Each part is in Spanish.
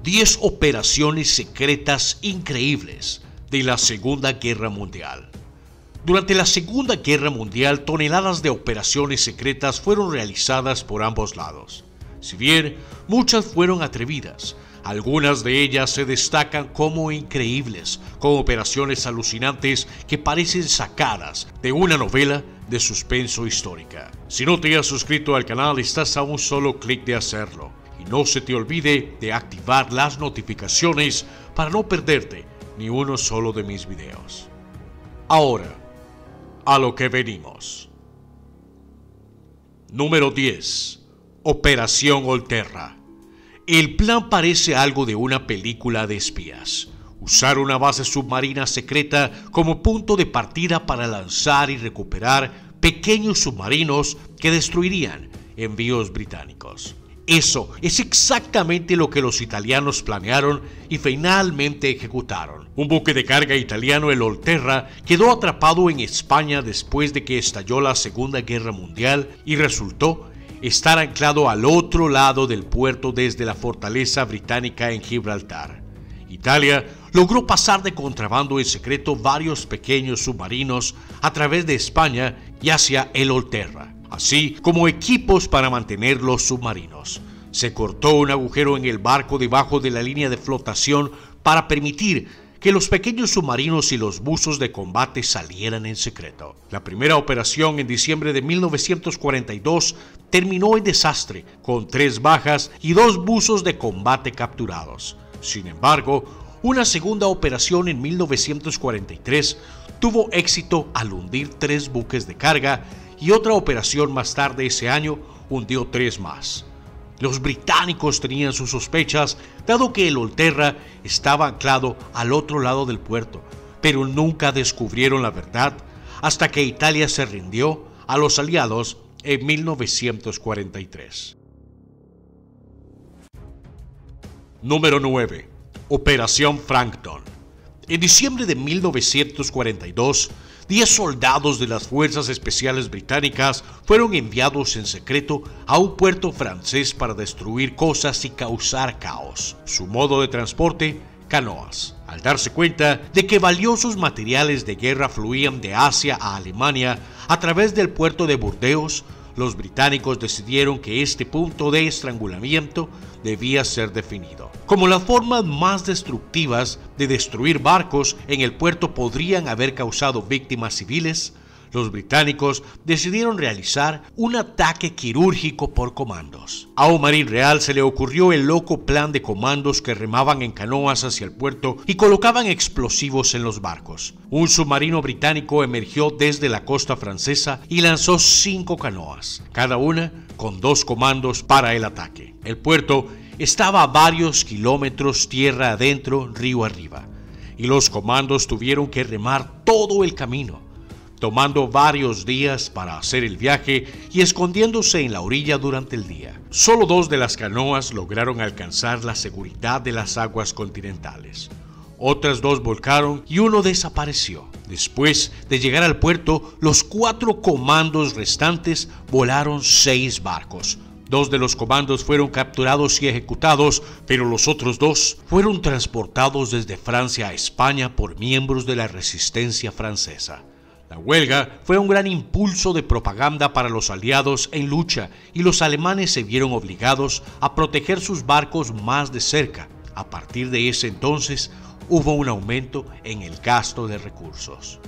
10 operaciones secretas increíbles de la Segunda Guerra Mundial. Durante la Segunda Guerra Mundial, toneladas de operaciones secretas fueron realizadas por ambos lados. Si bien muchas fueron atrevidas, algunas de ellas se destacan como increíbles, como operaciones alucinantes que parecen sacadas de una novela de suspenso histórica. Si no te has suscrito al canal, estás a un solo clic de hacerlo. Y no se te olvide de activar las notificaciones para no perderte ni uno solo de mis videos. Ahora, a lo que venimos. Número 10. Operación Olterra. El plan parece algo de una película de espías. Usar una base submarina secreta como punto de partida para lanzar y recuperar pequeños submarinos que destruirían envíos británicos. Eso es exactamente lo que los italianos planearon y finalmente ejecutaron. Un buque de carga italiano, el Olterra, quedó atrapado en España después de que estalló la Segunda Guerra Mundial y resultó estar anclado al otro lado del puerto desde la fortaleza británica en Gibraltar. Italia logró pasar de contrabando en secreto varios pequeños submarinos a través de España y hacia el Olterra, así como equipos para mantener los submarinos. Se cortó un agujero en el barco debajo de la línea de flotación para permitir que los pequeños submarinos y los buzos de combate salieran en secreto. La primera operación en diciembre de 1942 terminó en desastre, con 3 bajas y 2 buzos de combate capturados. Sin embargo, una segunda operación en 1943 tuvo éxito al hundir 3 buques de carga y otra operación más tarde ese año hundió 3 más. Los británicos tenían sus sospechas, dado que el Olterra estaba anclado al otro lado del puerto, pero nunca descubrieron la verdad hasta que Italia se rindió a los aliados en 1943. Número 9. Operación Frankton. En diciembre de 1942, 10 soldados de las Fuerzas Especiales Británicas fueron enviados en secreto a un puerto francés para destruir cosas y causar caos. Su modo de transporte, canoas. Al darse cuenta de que valiosos materiales de guerra fluían de Asia a Alemania a través del puerto de Burdeos, los británicos decidieron que este punto de estrangulamiento debía ser definido. Como las formas más destructivas de destruir barcos en el puerto podrían haber causado víctimas civiles, los británicos decidieron realizar un ataque quirúrgico por comandos. A un marín real se le ocurrió el loco plan de comandos que remaban en canoas hacia el puerto y colocaban explosivos en los barcos. Un submarino británico emergió desde la costa francesa y lanzó 5 canoas, cada una con 2 comandos para el ataque. El puerto estaba a varios kilómetros tierra adentro, río arriba, y los comandos tuvieron que remar todo el camino, tomando varios días para hacer el viaje y escondiéndose en la orilla durante el día. Solo 2 de las canoas lograron alcanzar la seguridad de las aguas continentales. Otras 2 volcaron y 1 desapareció. Después de llegar al puerto, los 4 comandos restantes volaron 6 barcos. 2 de los comandos fueron capturados y ejecutados, pero los otros 2 fueron transportados desde Francia a España por miembros de la resistencia francesa. La huelga fue un gran impulso de propaganda para los aliados en lucha y los alemanes se vieron obligados a proteger sus barcos más de cerca. A partir de ese entonces hubo un aumento en el gasto de recursos.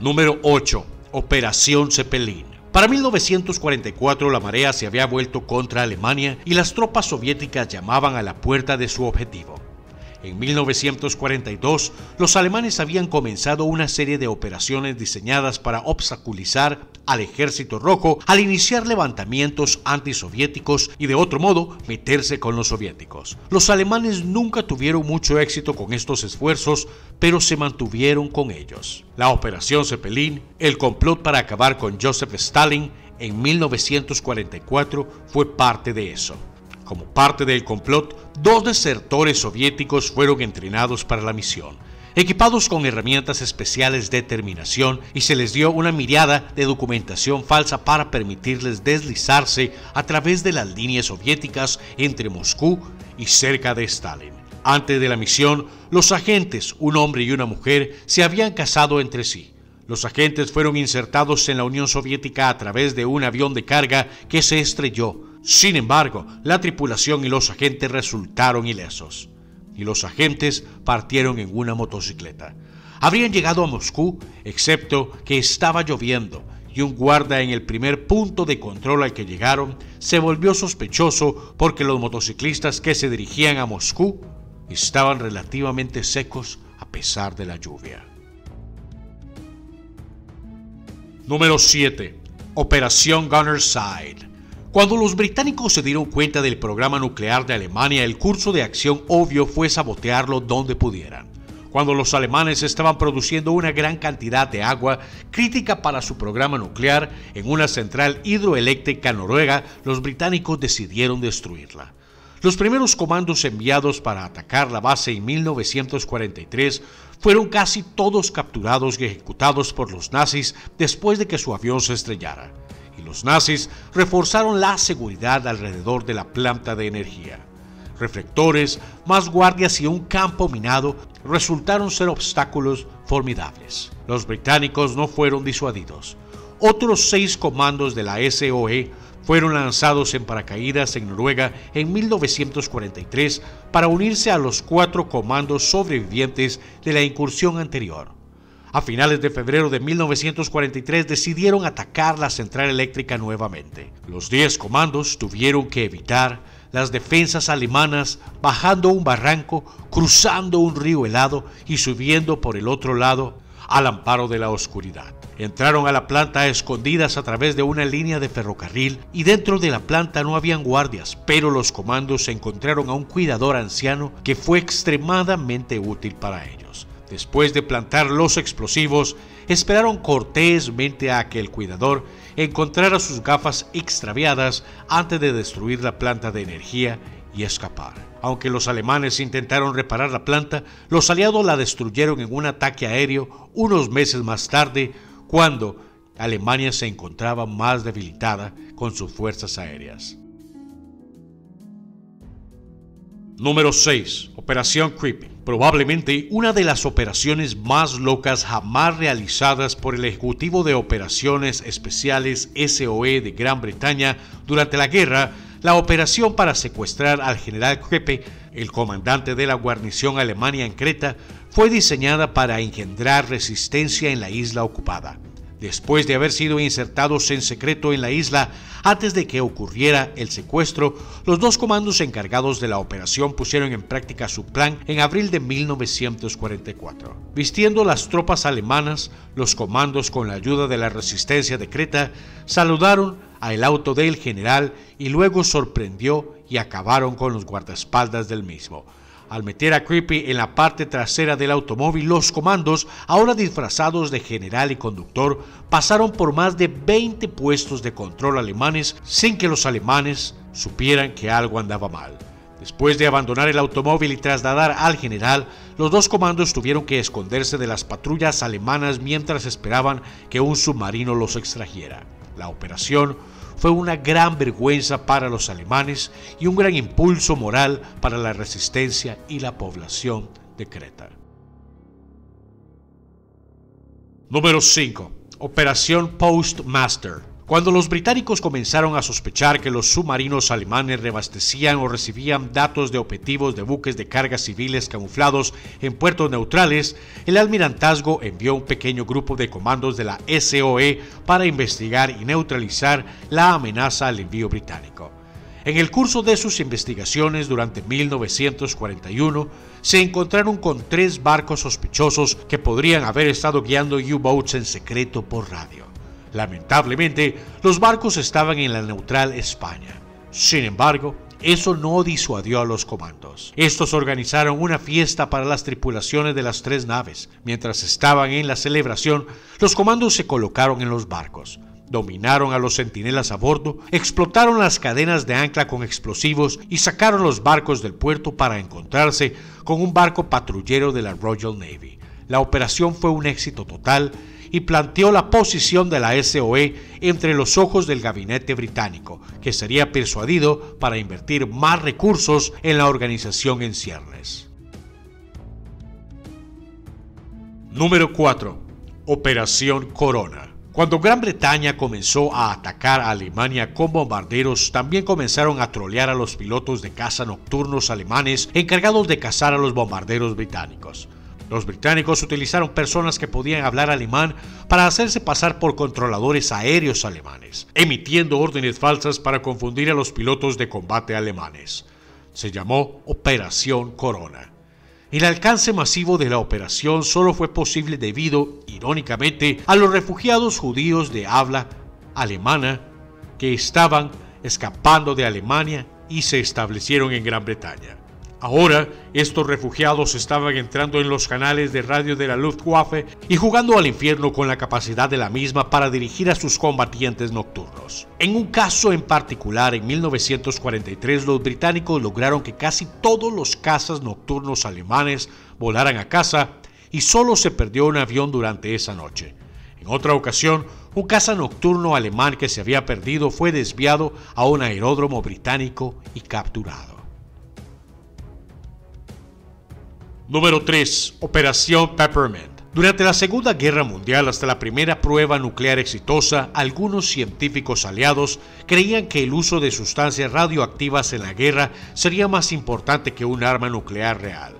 Número 8. Operación Zeppelin. Para 1944 la marea se había vuelto contra Alemania y las tropas soviéticas llamaban a la puerta de su objetivo. En 1942, los alemanes habían comenzado una serie de operaciones diseñadas para obstaculizar al Ejército Rojo al iniciar levantamientos antisoviéticos y de otro modo meterse con los soviéticos. Los alemanes nunca tuvieron mucho éxito con estos esfuerzos, pero se mantuvieron con ellos. La Operación Zeppelin, el complot para acabar con Joseph Stalin en 1944, fue parte de eso. Como parte del complot, 2 desertores soviéticos fueron entrenados para la misión. equipados con herramientas especiales de terminación, y se les dio una mirada de documentación falsa para permitirles deslizarse a través de las líneas soviéticas entre Moscú y cerca de Stalin. Antes de la misión, los agentes, un hombre y una mujer, se habían casado entre sí. Los agentes fueron insertados en la Unión Soviética a través de un avión de carga que se estrelló. Sin embargo, la tripulación y los agentes resultaron ilesos, y los agentes partieron en una motocicleta. Habrían llegado a Moscú, excepto que estaba lloviendo, y un guarda en el primer punto de control al que llegaron se volvió sospechoso porque los motociclistas que se dirigían a Moscú estaban relativamente secos a pesar de la lluvia. Número 7. Operación Gunnerside. Cuando los británicos se dieron cuenta del programa nuclear de Alemania, el curso de acción obvio fue sabotearlo donde pudieran. Cuando los alemanes estaban produciendo una gran cantidad de agua crítica para su programa nuclear en una central hidroeléctrica noruega, los británicos decidieron destruirla. Los primeros comandos enviados para atacar la base en 1943 fueron casi todos capturados y ejecutados por los nazis después de que su avión se estrellara. Y los nazis reforzaron la seguridad alrededor de la planta de energía. Reflectores, más guardias y un campo minado resultaron ser obstáculos formidables. Los británicos no fueron disuadidos. Otros 6 comandos de la SOE fueron lanzados en paracaídas en Noruega en 1943 para unirse a los 4 comandos sobrevivientes de la incursión anterior. A finales de febrero de 1943 decidieron atacar la central eléctrica nuevamente. Los 10 comandos tuvieron que evitar las defensas alemanas bajando un barranco, cruzando un río helado y subiendo por el otro lado al amparo de la oscuridad. Entraron a la planta a escondidas a través de una línea de ferrocarril y dentro de la planta no habían guardias, pero los comandos encontraron a un cuidador anciano que fue extremadamente útil para ellos. Después de plantar los explosivos, esperaron cortésmente a que el cuidador encontrara sus gafas extraviadas antes de destruir la planta de energía y escapar. Aunque los alemanes intentaron reparar la planta, los aliados la destruyeron en un ataque aéreo unos meses más tarde, cuando Alemania se encontraba más debilitada con sus fuerzas aéreas. Número 6. Operación Creepy. Probablemente una de las operaciones más locas jamás realizadas por el Ejecutivo de Operaciones Especiales SOE de Gran Bretaña durante la guerra, la operación para secuestrar al general Creepy, el comandante de la guarnición alemana en Creta, fue diseñada para engendrar resistencia en la isla ocupada. Después de haber sido insertados en secreto en la isla antes de que ocurriera el secuestro, los 2 comandos encargados de la operación pusieron en práctica su plan en abril de 1944. Vistiendo las tropas alemanas, los comandos, con la ayuda de la resistencia de Creta, saludaron al auto del general y luego sorprendió y acabaron con los guardaespaldas del mismo. Al meter a Creepy en la parte trasera del automóvil, los comandos, ahora disfrazados de general y conductor, pasaron por más de 20 puestos de control alemanes sin que los alemanes supieran que algo andaba mal. Después de abandonar el automóvil y trasladar al general, los 2 comandos tuvieron que esconderse de las patrullas alemanas mientras esperaban que un submarino los extrajera. La operación fue una gran vergüenza para los alemanes y un gran impulso moral para la resistencia y la población de Creta. Número 5. Operación Postmaster. Cuando los británicos comenzaron a sospechar que los submarinos alemanes reabastecían o recibían datos de objetivos de buques de carga civiles camuflados en puertos neutrales, el almirantazgo envió un pequeño grupo de comandos de la SOE para investigar y neutralizar la amenaza al envío británico. En el curso de sus investigaciones durante 1941, se encontraron con 3 barcos sospechosos que podrían haber estado guiando U-boats en secreto por radio. Lamentablemente, los barcos estaban en la neutral España. Sin embargo, eso no disuadió a los comandos. Estos organizaron una fiesta para las tripulaciones de las 3 naves. Mientras estaban en la celebración, los comandos se colocaron en los barcos, dominaron a los centinelas a bordo, explotaron las cadenas de ancla con explosivos y sacaron los barcos del puerto para encontrarse con un barco patrullero de la Royal Navy. La operación fue un éxito total y planteó la posición de la SOE entre los ojos del gabinete británico, que sería persuadido para invertir más recursos en la organización en ciernes. Número 4. Operación Corona. Cuando Gran Bretaña comenzó a atacar a Alemania con bombarderos, también comenzaron a trolear a los pilotos de caza nocturnos alemanes encargados de cazar a los bombarderos británicos. Los británicos utilizaron personas que podían hablar alemán para hacerse pasar por controladores aéreos alemanes, emitiendo órdenes falsas para confundir a los pilotos de combate alemanes. Se llamó Operación Corona. El alcance masivo de la operación solo fue posible debido, irónicamente, a los refugiados judíos de habla alemana que estaban escapando de Alemania y se establecieron en Gran Bretaña. Ahora, estos refugiados estaban entrando en los canales de radio de la Luftwaffe y jugando al infierno con la capacidad de la misma para dirigir a sus combatientes nocturnos. En un caso en particular, en 1943, los británicos lograron que casi todos los cazas nocturnos alemanes volaran a casa y solo se perdió un avión durante esa noche. En otra ocasión, un caza nocturno alemán que se había perdido fue desviado a un aeródromo británico y capturado. Número 3. Operación Peppermint. Durante la Segunda Guerra Mundial, hasta la primera prueba nuclear exitosa, algunos científicos aliados creían que el uso de sustancias radioactivas en la guerra sería más importante que un arma nuclear real.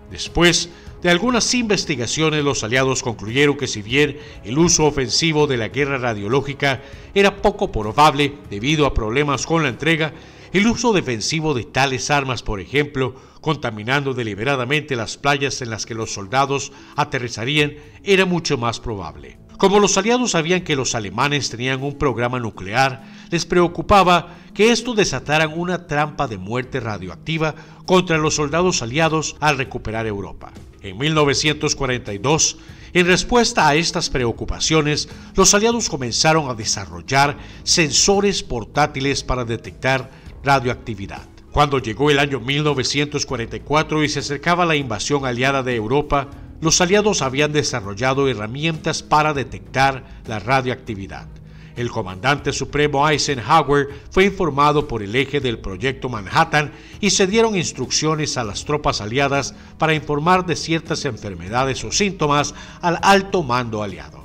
Después de algunas investigaciones, los aliados concluyeron que si bien el uso ofensivo de la guerra radiológica era poco probable debido a problemas con la entrega, el uso defensivo de tales armas, por ejemplo, contaminando deliberadamente las playas en las que los soldados aterrizarían, era mucho más probable. Como los aliados sabían que los alemanes tenían un programa nuclear, les preocupaba que esto desataran una trampa de muerte radioactiva contra los soldados aliados al recuperar Europa. En 1942, en respuesta a estas preocupaciones, los aliados comenzaron a desarrollar sensores portátiles para detectar radioactividad. Cuando llegó el año 1944 y se acercaba la invasión aliada de Europa, los aliados habían desarrollado herramientas para detectar la radioactividad. El comandante supremo Eisenhower fue informado por el eje del Proyecto Manhattan y se dieron instrucciones a las tropas aliadas para informar de ciertas enfermedades o síntomas al alto mando aliado.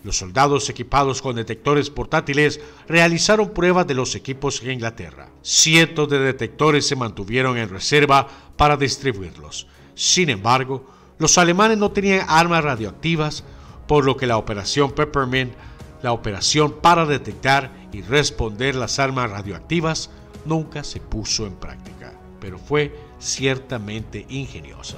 Los soldados equipados con detectores portátiles realizaron pruebas de los equipos en Inglaterra. Cientos de detectores se mantuvieron en reserva para distribuirlos. Sin embargo, los alemanes no tenían armas radioactivas, por lo que la Operación Peppermint, la operación para detectar y responder las armas radioactivas, nunca se puso en práctica, pero fue ciertamente ingeniosa.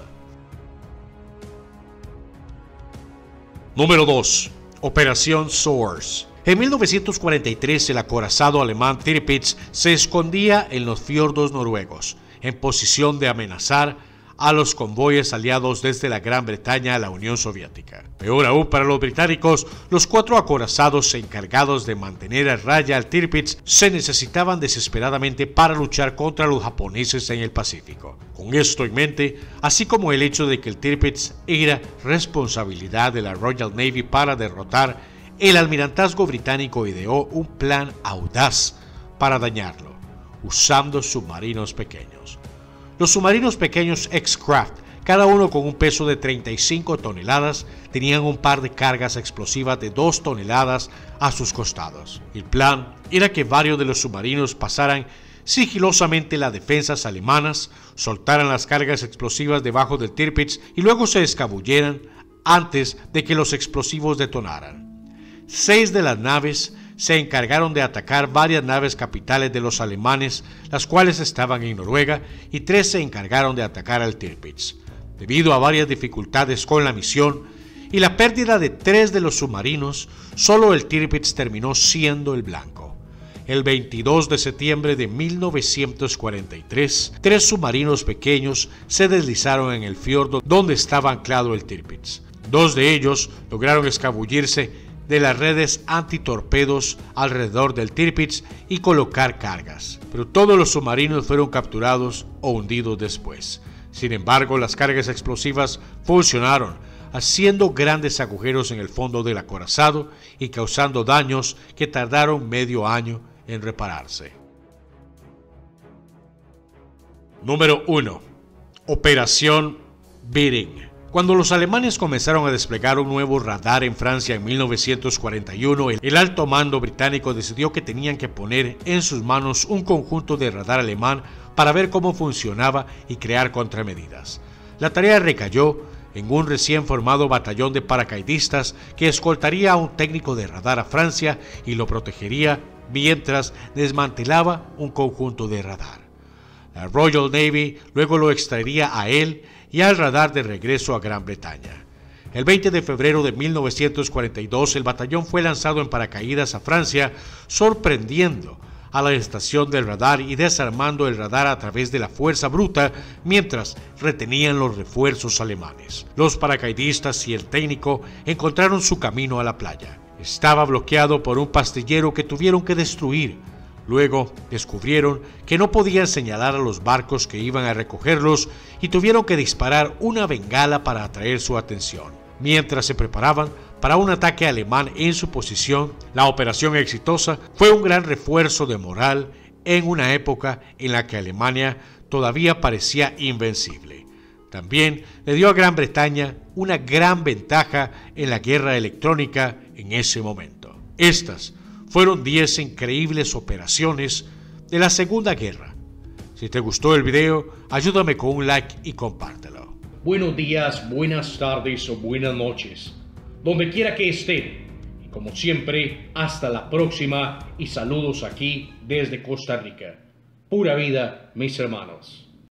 Número 2. Operación Source. En 1943, el acorazado alemán Tirpitz se escondía en los fiordos noruegos, en posición de amenazar a los convoyes aliados desde la Gran Bretaña a la Unión Soviética. Peor aún para los británicos, los 4 acorazados encargados de mantener a raya al Tirpitz se necesitaban desesperadamente para luchar contra los japoneses en el Pacífico. Con esto en mente, así como el hecho de que el Tirpitz era responsabilidad de la Royal Navy para derrotar, el almirantazgo británico ideó un plan audaz para dañarlo, usando submarinos pequeños. Los submarinos pequeños X-Craft, cada uno con un peso de 35 toneladas, tenían un par de cargas explosivas de 2 toneladas a sus costados. El plan era que varios de los submarinos pasaran sigilosamente las defensas alemanas, soltaran las cargas explosivas debajo del Tirpitz y luego se escabulleran antes de que los explosivos detonaran. 6 de las naves se encargaron de atacar varias naves capitales de los alemanes, las cuales estaban en Noruega, y 3 se encargaron de atacar al Tirpitz. Debido a varias dificultades con la misión y la pérdida de 3 de los submarinos, solo el Tirpitz terminó siendo el blanco. El 22 de septiembre de 1943, 3 submarinos pequeños se deslizaron en el fiordo donde estaba anclado el Tirpitz. 2 de ellos lograron escabullirse de las redes antitorpedos alrededor del Tirpitz y colocar cargas, pero todos los submarinos fueron capturados o hundidos después. Sin embargo, las cargas explosivas funcionaron, haciendo grandes agujeros en el fondo del acorazado y causando daños que tardaron medio año en repararse. Número 1. Operación Bering. Cuando los alemanes comenzaron a desplegar un nuevo radar en Francia en 1941, el alto mando británico decidió que tenían que poner en sus manos un conjunto de radar alemán para ver cómo funcionaba y crear contramedidas. La tarea recayó en un recién formado batallón de paracaidistas que escoltaría a un técnico de radar a Francia y lo protegería mientras desmantelaba un conjunto de radar. La Royal Navy luego lo extraería a él y al radar de regreso a Gran Bretaña. El 20 de febrero de 1942 el batallón fue lanzado en paracaídas a Francia, sorprendiendo a la estación del radar y desarmando el radar a través de la fuerza bruta mientras retenían los refuerzos alemanes. Los paracaidistas y el técnico encontraron su camino a la playa. Estaba bloqueado por un pastillero que tuvieron que destruir. Luego descubrieron que no podían señalar a los barcos que iban a recogerlos y tuvieron que disparar una bengala para atraer su atención. Mientras se preparaban para un ataque alemán en su posición, la operación exitosa fue un gran refuerzo de moral en una época en la que Alemania todavía parecía invencible. También le dio a Gran Bretaña una gran ventaja en la guerra electrónica en ese momento. Estas fueron 10 increíbles operaciones de la Segunda Guerra. Si te gustó el video, ayúdame con un like y compártelo. Buenos días, buenas tardes o buenas noches, donde quiera que estén. Y como siempre, hasta la próxima y saludos aquí desde Costa Rica. Pura vida, mis hermanos.